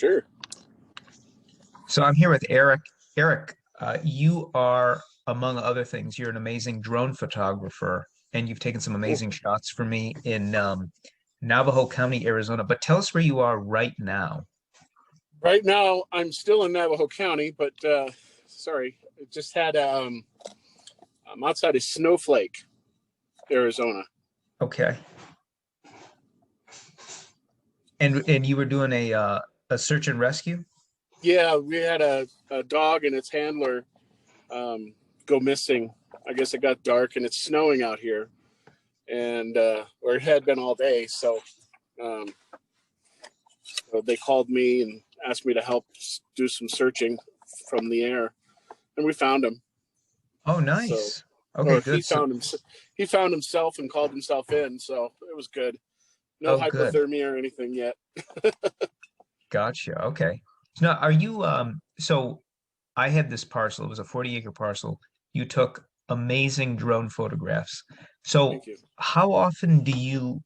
Sure. So I'm here with Eric. Eric, you are, among other things, you're an amazing drone photographer, and you've taken some Cool. amazing shots for me in Navajo County, Arizona. But tell us where you are right now. Right now, I'm still in Navajo County, but sorry, I just had I'm outside of Snowflake, Arizona. Okay. And you were doing a search and rescue? Yeah, we had a dog and its handler go missing. I guess it got dark and it's snowing out here, and or it had been all day. Um, so they called me and asked me to help do some searching from the air, and we found him. Oh, So, nice. Okay, or good. So, he found himself and called himself in. So it was good. No oh, good. hypothermia or anything yet. Gotcha. Okay. So now, are you so I had this parcel, it was a 40-acre parcel. You took amazing drone photographs. So Thank you. how often do you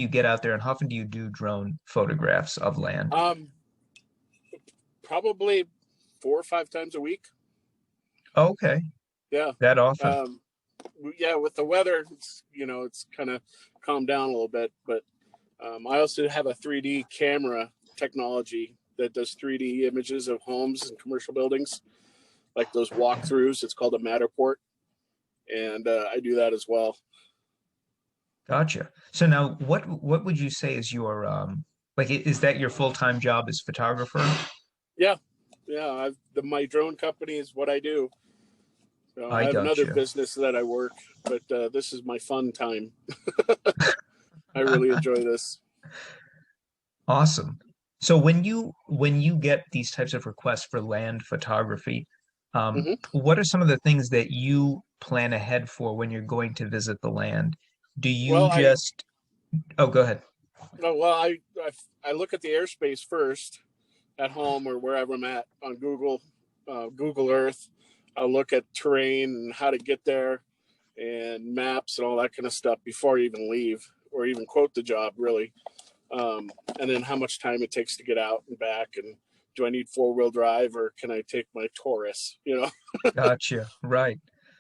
get out there and how often do you do drone photographs of land? Um, Probably 4 or 5 times a week. Okay, Yeah. that often. Um, yeah, with the weather, it's kind of calmed down a little bit. But I also have a 3D camera technology that does 3D images of homes and commercial buildings, like those walkthroughs. It's called a Matterport, and I do that as well. Gotcha. So now what would you say is your like is that your full-time job as photographer? Yeah, yeah. My drone company is what I do. I I have another gotcha. business that I work, but this is my fun time. I really enjoy this. Awesome. So when you get these types of requests for land photography, Hmm. what are some of the things that you plan ahead for when you're going to visit the land? Do you Well, I just, oh, go ahead. no, well, I look at the airspace first at home or wherever I'm at on Google Earth. I'll look at terrain and how to get there, and maps and all that kind of stuff before I even leave or even quote the job, really. And then how much time it takes to get out and back, and do I need 4-wheel drive or can I take my Taurus? Gotcha. Right.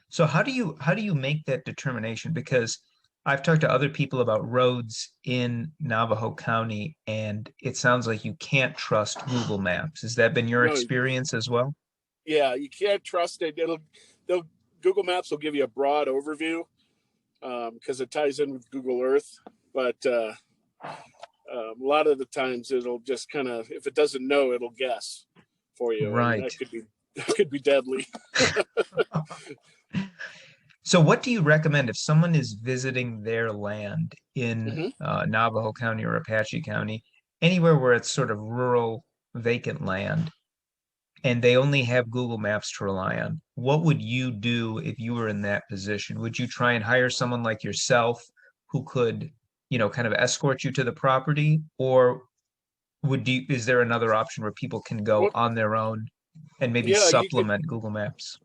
So how do you make that determination? Because I've talked to other people about roads in Navajo County, and it sounds like you can't trust Google Maps. Has that been your No, experience as well? yeah, you can't trust it. They'll Google Maps will give you a broad overview because it ties in with Google Earth, but a lot of the times it'll just kind of, if it doesn't know, it'll guess for you, and Right. that could be deadly. So what do you recommend if someone is visiting their land in Hmm. Navajo County or Apache County, anywhere where it's sort of rural, vacant land, and they only have Google Maps to rely on? What would you do if you were in that position? Would you try and hire someone like yourself who could, kind of escort you to the property, or is there another option where people can go Well, on their own and maybe yeah, you could, supplement Google Maps?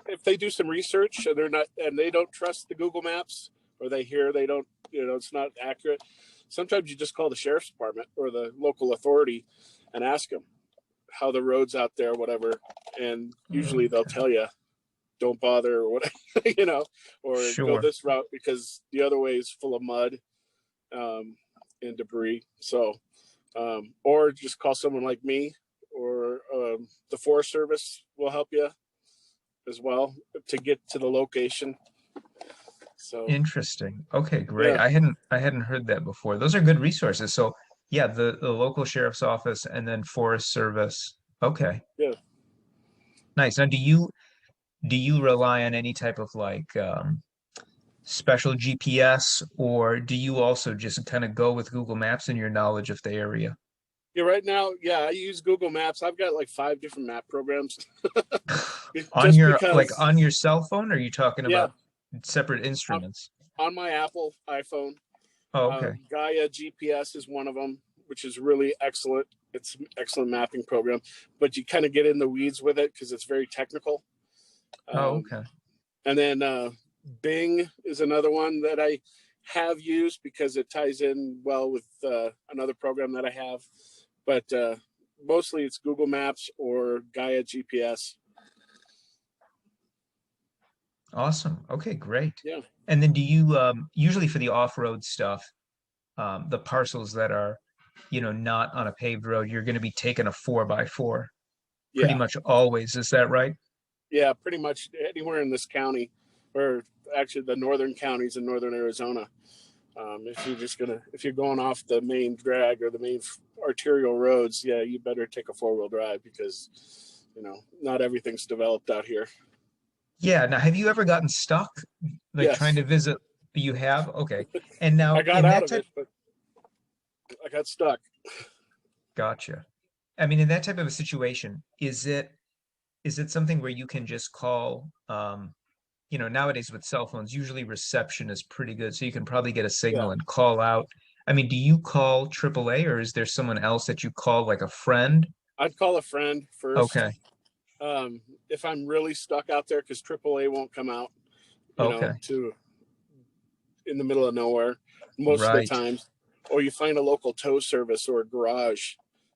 if they do some research and they don't trust the Google Maps, or they hear they don't, it's not accurate. Sometimes you just call the sheriff's department or the local authority and ask them how the roads out there, whatever, and usually they'll Okay. tell you don't bother or whatever, or go Sure. this route because the other way is full of mud um, and debris. So, or just call someone like me, or the Forest Service will help you as well to get to the location. So, Interesting. Okay, great. yeah, I hadn't heard that before. Those are good resources. So yeah, the local sheriff's office and then Forest Service. Okay, yeah. nice. Now do you rely on any type of like special GPS, or do you also just kind of go with Google Maps and your knowledge of the area? Yeah, right now, yeah, I use Google Maps. I've got like 5 different map programs On just your like because, on your cell phone, or are you talking yeah, about separate on, instruments? on my Apple iPhone. Oh, okay. Gaia GPS is one of them, which is really excellent. It's an excellent mapping program, but you kind of get in the weeds with it because it's very technical. Oh, Um, okay. and then Bing is another one that I have used because it ties in well with another program that I have. But mostly it's Google Maps or Gaia GPS. Awesome. Okay, great. Yeah. And then do you usually for the off-road stuff, the parcels that are, not on a paved road, you're going to be taking a 4x4 pretty Yeah. much always. Is that right? Yeah. Pretty much anywhere in this county, or actually the northern counties in northern Arizona. If you're going off the main drag or the main arterial roads, yeah, you better take a 4-wheel drive because, not everything's developed out here. Yeah. Now, have you ever gotten stuck, like trying Yes, to visit? You have? Okay. And I now got in out that of type, it, but I got stuck. gotcha. I mean, in that type of a situation, is it something where you can just call, nowadays with cell phones, usually reception is pretty good, so you can probably get a Yeah, signal and call out. I mean, do you call AAA or is there someone else that you call, like a friend? I'd call a friend first. Okay. If I'm really stuck out there, because AAA won't come out, Okay. to in the middle of nowhere most of the Right. times, or you find a local tow service or a garage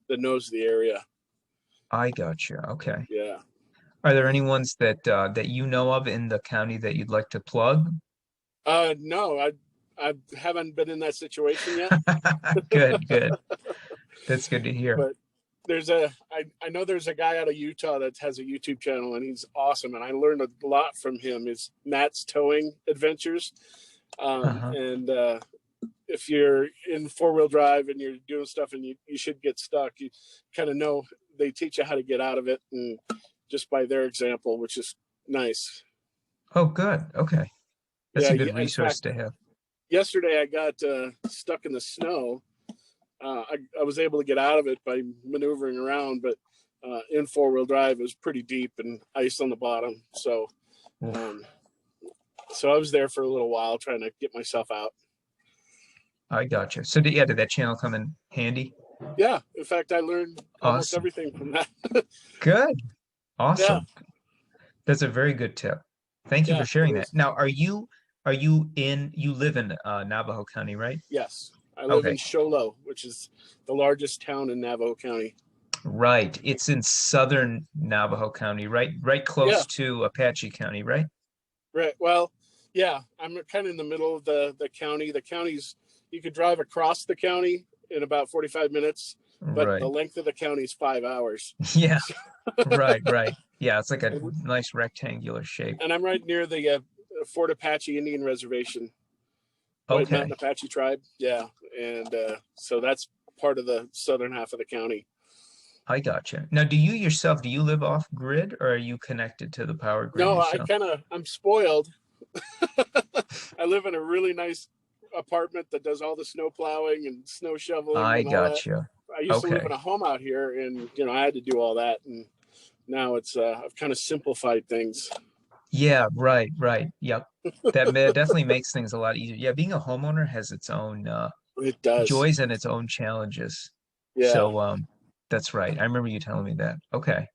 that knows the area. I gotcha. Okay. Yeah. Are there any ones that you know of in the county that you'd like to plug? No, I haven't been in that situation yet, Good, good. That's good to hear. but I know there's a guy out of Utah that has a YouTube channel and he's awesome. And I learned a lot from him. It's Matt's Towing Adventures. Uh-huh. And if you're in 4-wheel drive and you're doing stuff and you should get stuck, you kind of know they teach you how to get out of it, and just by their example, which is nice. Oh, good. Okay. That's Yeah. a good In resource fact, to have. yesterday I got stuck in the snow. I was able to get out of it by maneuvering around, but in 4-wheel drive, it was pretty deep and ice on the bottom. So, Oof. um, so I was there for a little while trying to get myself out. I gotcha. So did that channel come in handy? Yeah. In fact, I learned almost Awesome. everything from that. Good. Yeah. Awesome. That's a very good tip. Thank you Yeah. for It sharing that. is. Now, you live in Navajo County, right? Yes. I live in Okay. Sholo, which is the largest town in Navajo County. Right. It's in southern Navajo County, right? Right Yeah. close to Apache County, right? Right. Well, yeah, I'm kind of in the middle of the county. The county's, you could drive across the county in about 45 minutes, but the Right. length of the county is 5 hours. Yeah, So, right, right. Yeah, it's like a and, nice rectangular shape. and I'm right near the Fort Apache Indian Reservation, White Mountain Okay. Apache tribe. Yeah. And so that's part of the southern half of the county. I gotcha. Now, do you live off grid or are you connected to the power grid No, yourself? I'm spoiled. I live in a really nice apartment that does all the snow plowing and snow shoveling I and all that. gotcha. I used to live in Okay. a home out here, and I had to do all that, and now it's I've kind of simplified things. Yeah, right, right. Yep. Definitely makes things a lot easier. Yeah, being a homeowner has its own It does. joys and its own challenges. Yeah. So that's right. I remember you telling me that. Okay.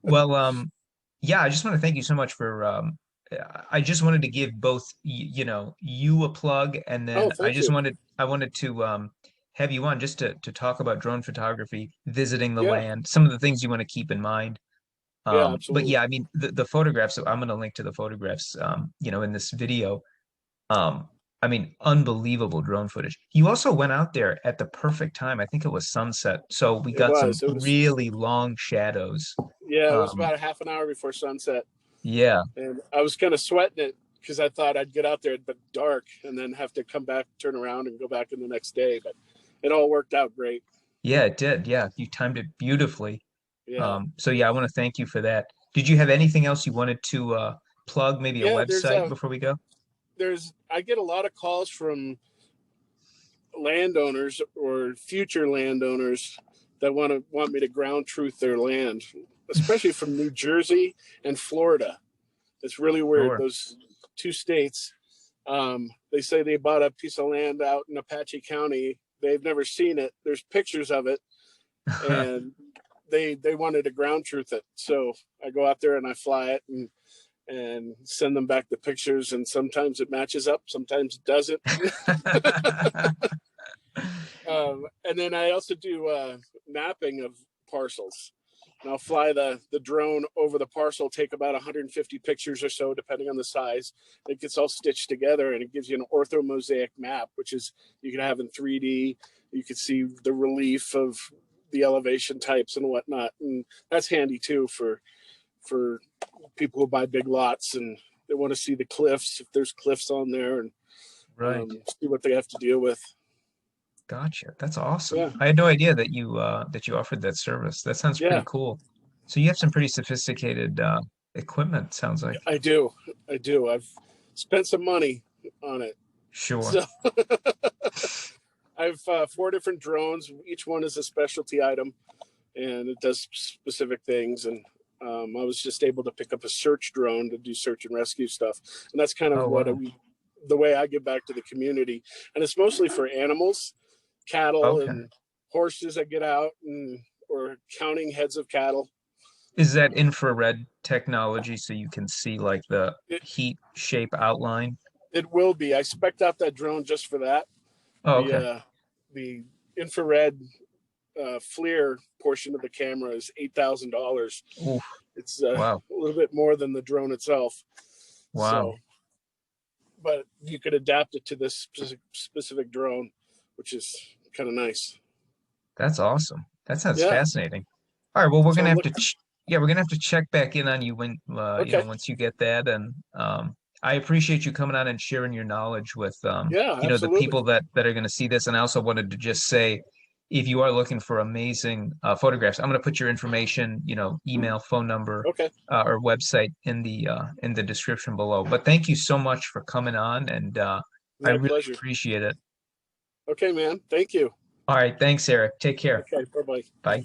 Well, yeah, I just want to thank you so much for I just wanted to give both you a plug and Oh, then thank you. I wanted to have you on just to talk about drone photography, visiting the Yeah. land, some of the things you want to keep in mind. Yeah. But Absolutely. yeah, I mean the photographs, so I'm going to link to the photographs in this video. Um, I mean, unbelievable drone footage. You also went out there at the perfect time. I think it was sunset. So we It got some was. It was. really long shadows. Yeah. It was Um, about a half an hour before sunset, yeah. and I was kind of sweating it because I thought I'd get out there but dark and then have to come back, turn around, and go back in the next day. But it all worked out great. Yeah, it did. Yeah, you timed it beautifully. Yeah. So yeah, I want to thank you for that. Did you have anything else you wanted to plug, maybe a Yeah. website before we go? I get a lot of calls from landowners or future landowners that want me to ground truth their land, especially from New Jersey and Florida. It's really weird. Sure. Those two states, they say they bought a piece of land out in Apache County. They've never seen it. There's pictures of it, and they wanted to ground truth it. So I go out there and I fly it and send them back the pictures. And sometimes it matches up, sometimes it doesn't. And then I also do mapping of parcels. And I'll fly the drone over the parcel, take about 150 pictures or so, depending on the size. It gets all stitched together, and it gives you an orthomosaic map, which is you can have in 3D. You can see the relief of the elevation types and whatnot, and that's handy too for people who buy big lots and they want to see the cliffs, if there's cliffs on there, and Right. see what they have to deal with. Gotcha. That's awesome. Yeah. I had no idea that you offered that service. That sounds pretty Yeah, cool. So you have some pretty sophisticated equipment, sounds like. I do. I've spent some money on it. Sure. So I have 4 different drones. Each one is a specialty item, and it does specific things. And I was just able to pick up a search drone to do search and rescue stuff. And that's kind of Oh, wow. the way I give back to the community. And it's mostly for animals, cattle Okay. and horses that get out, and or counting heads of cattle. Is that infrared technology so you can see like the It, heat shape outline? it will be. I spec'd out that drone just for that. Oh, okay. The infrared FLIR portion of the camera is $8,000. Oof. It's Wow. a little bit more than the drone itself. Wow. So, but you could adapt it to this specific drone, which is kind of nice. That's awesome. That sounds Yeah. fascinating. All right. Well, we're So gonna I'm have to looking. yeah, we're gonna have to check back in on you when Okay. once you get that. And I appreciate you coming on and sharing your knowledge with Yeah, the absolutely. people that are gonna see this. And I also wanted to just say, if you are looking for amazing photographs, I'm gonna put your information, email, phone number, Okay. or website in the description below. But thank you so much for coming on, and I My really pleasure. appreciate it. Okay, man. Thank you. All right. Thanks, Eric. Take care. Okay. Bye-bye. Bye.